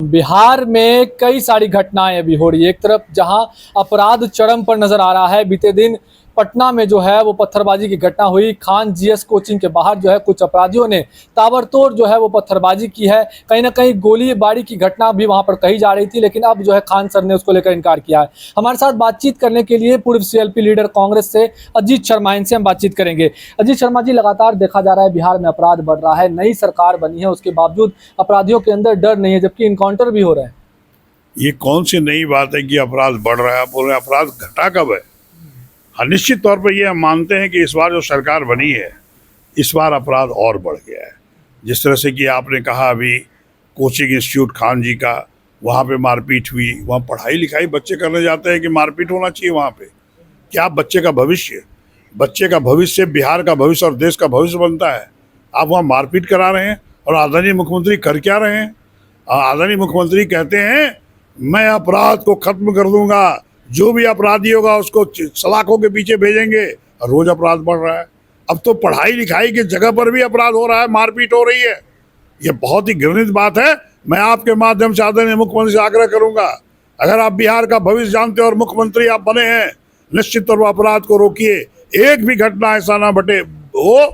बिहार में कई सारी घटनाएं अभी हो रही है। एक तरफ जहां अपराध चरम पर नजर आ रहा है, बीते दिन पटना में जो है वो पत्थरबाजी की घटना हुई। खान जीएस कोचिंग के बाहर जो है कुछ अपराधियों ने ताबड़तोड़ जो है वो पत्थरबाजी की है। कहीं ना कहीं गोलीबारी की घटना भी वहां पर कही जा रही थी, लेकिन अब जो है खान सर ने उसको लेकर इनकार किया है। हमारे साथ बातचीत करने के लिए पूर्व सीएलपी लीडर कांग्रेस से अजीत शर्मा, इनसे हम बातचीत करेंगे। अजीत शर्मा जी, लगातार देखा जा रहा है बिहार में अपराध बढ़ रहा है, नई सरकार बनी है, उसके बावजूद अपराधियों के अंदर डर नहीं है, जबकि इनकाउंटर भी हो रहे हैं। ये कौन सी नई बात है कि अपराध बढ़ रहा है? बोल रहे अपराध घटा कब है? हाँ, निश्चित तौर पर ये हम मानते हैं कि इस बार जो सरकार बनी है, इस बार अपराध और बढ़ गया है। जिस तरह से कि आपने कहा अभी कोचिंग इंस्टीट्यूट खान जी का, वहाँ पे मारपीट हुई। वहाँ पढ़ाई लिखाई बच्चे करने जाते हैं कि मारपीट होना चाहिए वहाँ पे? क्या बच्चे का भविष्य बिहार का भविष्य और देश का भविष्य बनता है। आप वहाँ मारपीट करा रहे हैं। और आदरणीय मुख्यमंत्री कर क्या रहे हैं? आदरणीय मुख्यमंत्री कहते हैं मैं अपराध को खत्म कर दूंगा, जो भी अपराधी होगा उसको सलाखों के पीछे भेजेंगे। और रोज अपराध बढ़ रहा है। अब तो पढ़ाई लिखाई की जगह पर भी अपराध हो रहा है, मारपीट हो रही है। ये बहुत ही घृणित बात है। मैं आपके माध्यम से आदरणीय मुख्यमंत्री से आग्रह करूंगा, अगर आप बिहार का भविष्य जानते हैं और मुख्यमंत्री आप बने हैं, निश्चित तौर पर अपराध को रोकिए। एक भी घटना ऐसा ना बटे हो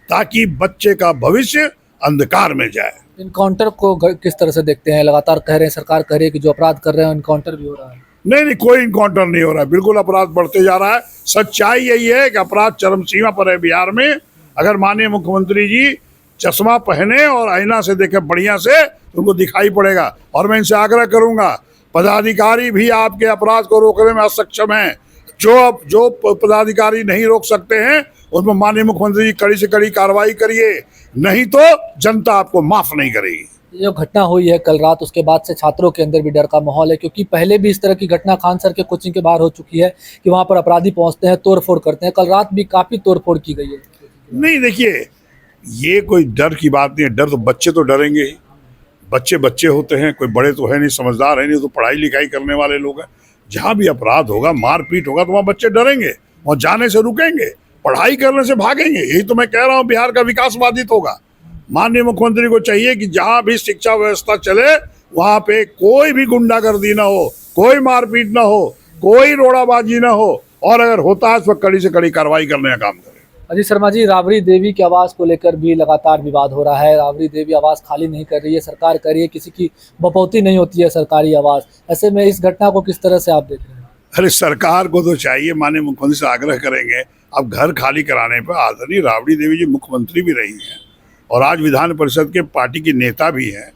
ताकि बच्चे का भविष्य अंधकार में जाए। इनकाउंटर को किस तरह से देखते हैं? लगातार कह रहे हैं, सरकार कह रही है कि जो अपराध कर रहे हैं इनकाउंटर भी हो रहा है। नहीं, कोई इनकाउंटर नहीं हो रहा है। बिल्कुल अपराध बढ़ते जा रहा है। सच्चाई यही है कि अपराध चरम सीमा पर है बिहार में। अगर माननीय मुख्यमंत्री जी चश्मा पहने और आईना से देखे बढ़िया से, तो उनको दिखाई पड़ेगा। और मैं इनसे आग्रह करूंगा, पदाधिकारी भी आपके अपराध को रोकने में असक्षम हैं। जो पदाधिकारी नहीं रोक सकते हैं उनमें माननीय मुख्यमंत्री जी कड़ी से कड़ी कार्रवाई करिए, नहीं तो जनता आपको माफ नहीं करेगी। जो घटना हुई है कल रात, उसके बाद से छात्रों के अंदर भी डर का माहौल है, क्योंकि पहले भी इस तरह की घटना खान सर के कोचिंग के बाहर हो चुकी है कि वहां पर अपराधी पहुंचते हैं, तोड़फोड़ करते हैं। कल रात भी काफी तोड़फोड़ की गई है। नहीं, देखिए, ये कोई डर की बात नहीं है। डर तो बच्चे तो डरेंगे ही। बच्चे होते हैं, कोई बड़े तो है नहीं, समझदार है नहीं, तो पढ़ाई लिखाई करने वाले लोग हैं। जहाँ भी अपराध होगा, मारपीट होगा, तो वहाँ बच्चे डरेंगे और जाने से रुकेंगे, पढ़ाई करने से भागेंगे। यही तो मैं कह रहा हूँ, बिहार का विकास बाधित होगा। माननीय मुख्यमंत्री को चाहिए कि जहाँ भी शिक्षा व्यवस्था चले वहाँ पे कोई भी गुंडागर्दी ना हो, कोई मारपीट ना हो, कोई रोड़ाबाजी ना हो, और अगर होता है तो कड़ी से कड़ी कार्रवाई करने का काम करें। अजीत शर्मा जी, राबड़ी देवी की आवाज़ को लेकर भी लगातार विवाद हो रहा है। राबड़ी देवी आवाज़ खाली नहीं कर रही है, सरकार कर रही है, किसी की बपौती नहीं होती है सरकारी आवाज़। ऐसे में इस घटना को किस तरह से आप देख रहे हैं? अरे, सरकार को तो चाहिए, माननीय मुख्यमंत्री से आग्रह करेंगे, अब घर खाली कराने पर आदरणीय राबड़ी देवी जी मुख्यमंत्री भी रही हैं और आज विधान परिषद के पार्टी की नेता भी हैं,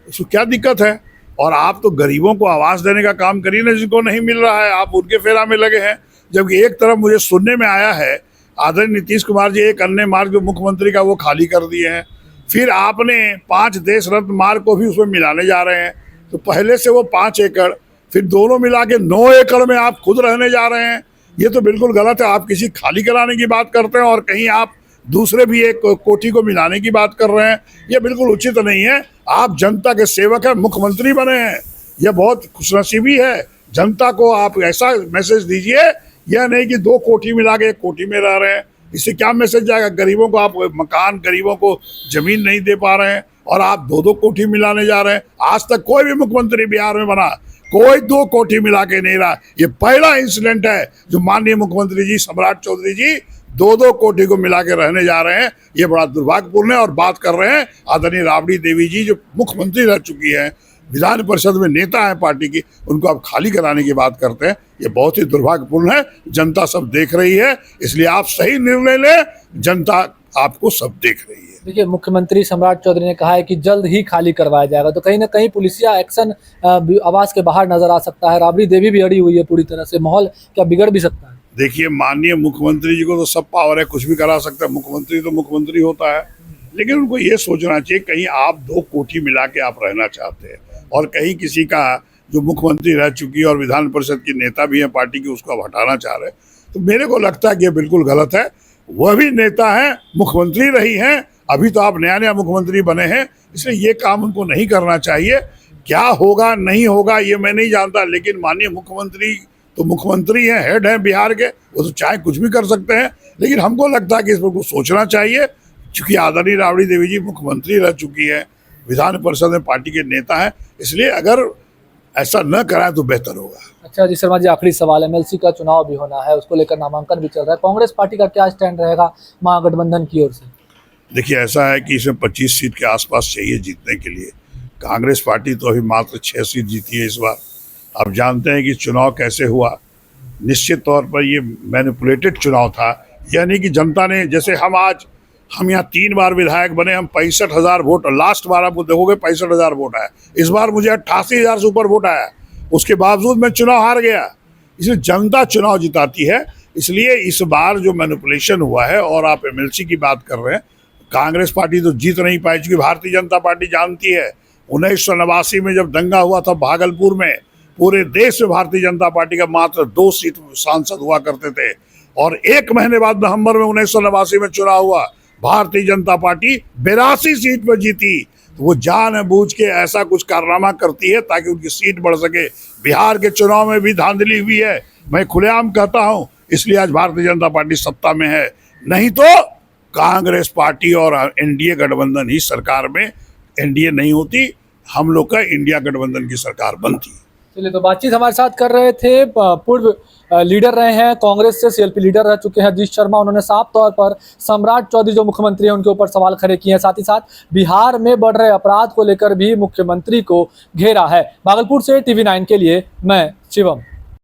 उसको क्या दिक्कत है? और आप तो गरीबों को आवाज़ देने का काम करिए ना, जिनको नहीं मिल रहा है, आप उनके फेरा में लगे हैं। जबकि एक तरफ मुझे सुनने में आया है आदरणीय नीतीश कुमार जी एक अन्य मार्ग जो मुख्यमंत्री का वो खाली कर दिए हैं। फिर आपने 5 देश रत्न मार्ग को भी उसमें मिलाने जा रहे हैं। तो पहले से वो 5 एकड़, फिर दोनों मिला के 9 एकड़ में आप खुद रहने जा रहे हैं। ये तो बिल्कुल गलत है। आप किसी खाली कराने की बात करते हैं और कहीं आप दूसरे भी एक कोठी को मिलाने की बात कर रहे हैं। ये बिल्कुल उचित नहीं है। आप जनता के सेवक हैं, मुख्यमंत्री बने हैं, यह बहुत खुशनसीबी है। जनता को आप ऐसा मैसेज दीजिए, यह नहीं कि 2 कोठी मिला के एक कोठी में रह रहे हैं। इससे क्या मैसेज जाएगा? गरीबों को आप मकान, गरीबों को जमीन नहीं दे पा रहे हैं और आप 2 कोठी मिलाने जा रहे हैं। आज तक कोई भी मुख्यमंत्री बिहार में बना, कोई 2 कोठी मिला के नहीं रहा। ये पहला इंसिडेंट है जो माननीय मुख्यमंत्री जी सम्राट चौधरी जी 2 कोठी को मिला के रहने जा रहे हैं। ये बड़ा दुर्भाग्यपूर्ण है। और बात कर रहे हैं आदरणीय राबड़ी देवी जी जो मुख्यमंत्री रह चुकी है, विधान परिषद में नेता है पार्टी की, उनको आप खाली कराने की बात करते हैं। ये बहुत ही दुर्भाग्यपूर्ण है। जनता सब देख रही है, इसलिए आप सही निर्णय लें। जनता आपको सब देख रही है। देखिए, मुख्यमंत्री सम्राट चौधरी ने कहा है कि जल्द ही खाली करवाया जाएगा, तो कहीं ना कहीं पुलिसिया एक्शन आवास के बाहर नजर आ सकता है। राबड़ी देवी भी अड़ी हुई है पूरी तरह से, माहौल क्या बिगड़ भी सकता है? देखिए, माननीय मुख्यमंत्री जी को तो सब पावर है, कुछ भी करा सकता है। मुख्यमंत्री तो मुख्यमंत्री होता है, लेकिन उनको ये सोचना चाहिए कहीं आप 2 कोठी मिला के आप रहना चाहते हैं और कहीं किसी का जो मुख्यमंत्री रह चुकी है और विधान परिषद की नेता भी है पार्टी की, उसको आप हटाना चाह रहे हैं। तो मेरे को लगता है कि ये बिल्कुल गलत है। वह भी नेता हैं, मुख्यमंत्री रही हैं, अभी तो आप नया मुख्यमंत्री बने हैं, इसलिए ये काम उनको नहीं करना चाहिए। क्या होगा नहीं होगा ये मैं नहीं जानता, लेकिन माननीय मुख्यमंत्री तो मुख्यमंत्री हैं, हेड हैं बिहार के, वो तो चाहे कुछ भी कर सकते हैं। लेकिन हमको लगता है कि इस पर कुछ सोचना चाहिए, क्योंकि आदरणीय राबड़ी देवी जी मुख्यमंत्री रह चुकी है, विधान परिषद में पार्टी के नेता हैं, इसलिए अगर ऐसा न कराए तो बेहतर होगा। अच्छा जी शर्मा जी, आखिरी सवाल, एमएलसी का चुनाव भी होना है, उसको लेकर नामांकन भी चल रहा है, कांग्रेस पार्टी का क्या स्टैंड रहेगा महागठबंधन की ओर से? देखिए, ऐसा है कि इसमें 25 सीट के आसपास चाहिए जीतने के लिए। कांग्रेस पार्टी तो अभी मात्र 6 सीट जीती है इस बार। आप जानते हैं कि चुनाव कैसे हुआ, निश्चित तौर पर ये मैनिपुलेटेड चुनाव था, यानी कि जनता ने, जैसे हम यहाँ 3 बार विधायक बने, हम 65,000 वोट, लास्ट बार आप देखोगे 65,000 वोट आया, इस बार मुझे 88,000 से ऊपर वोट आया, उसके बावजूद मैं चुनाव हार गया। इसलिए जनता चुनाव जिताती है, इसलिए इस बार जो मैनिपुलेशन हुआ है, और आप एमएलसी की बात कर रहे हैं, कांग्रेस पार्टी तो जीत नहीं पाई, क्योंकि भारतीय जनता पार्टी जानती है 1989 में जब दंगा हुआ था भागलपुर में, पूरे देश में भारतीय जनता पार्टी का मात्र 2 सीट सांसद हुआ करते थे, और 1 महीने बाद नवंबर में 1989 में चुनाव हुआ, भारतीय जनता पार्टी 82 सीट पर जीती। तो वो जानबूझ के ऐसा कुछ कारनामा करती है ताकि उनकी सीट बढ़ सके। बिहार के चुनाव में भी धांधली हुई है, मैं खुलेआम कहता हूं, इसलिए आज भारतीय जनता पार्टी सत्ता में है, नहीं तो कांग्रेस पार्टी और एनडीए गठबंधन ही सरकार में, एनडीए नहीं होती, हम लोग का इंडिया गठबंधन की सरकार बनती। चलिए, तो बातचीत हमारे साथ कर रहे थे पूर्व लीडर रहे हैं कांग्रेस से, सीएलपी लीडर रह चुके हैं अजीत शर्मा। उन्होंने साफ तौर पर सम्राट चौधरी जो मुख्यमंत्री हैं उनके ऊपर सवाल खड़े किए हैं, साथ ही साथ बिहार में बढ़ रहे अपराध को लेकर भी मुख्यमंत्री को घेरा है। भागलपुर से TV9 के लिए मैं शिवम।